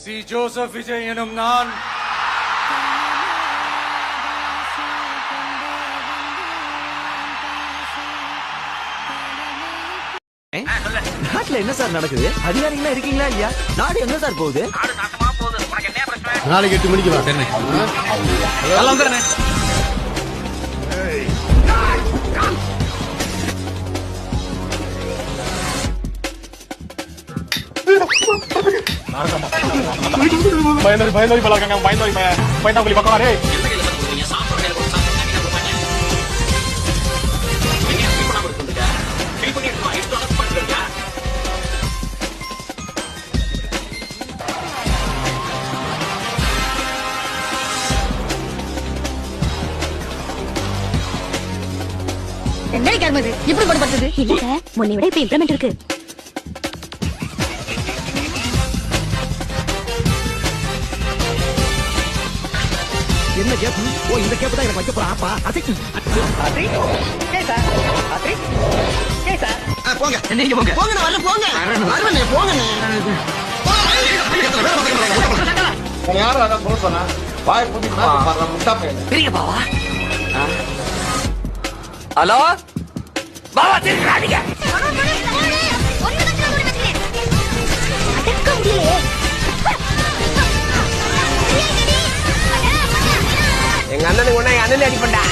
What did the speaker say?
C Joseph Vijay எனும் நான் நாட்டுல என்ன சார் நடக்குது? அதிகாரிகளா இருக்கீங்களா இல்லையா? நாடு என்ன சார் போகுது? நாளைக்கு 8 மணிக்கு வா. பயந்தோரி பழக்காங்க, பயந்தாக்குழி பக்கம் ரே. என்ன கர்மது இப்படி படுபட்டது? இல்ல சார், முன்னை விட இப்ப இம்ப்ளிமெண்ட் இருக்கு. என்ன கேப்? ஓ, இந்த கேப் தான் எனக்கு வைக்க போறா. அப்பா போங்க, நீங்க போங்க, போங்க, வரல, போங்க, வரவனே, போங்கண்ணே. யாரும் அதான் சொல்ல சொன்னா வாய் புதிக்கு முட்டா பையன் பிரிங்க பாவா. ஹலோ பாவா, திருடாதீங்க. அடக்க முடியலையே. எங்க அண்ணனுக்கு ஒண்ணா, எங்க அண்ணன் அடிப்பண்டா.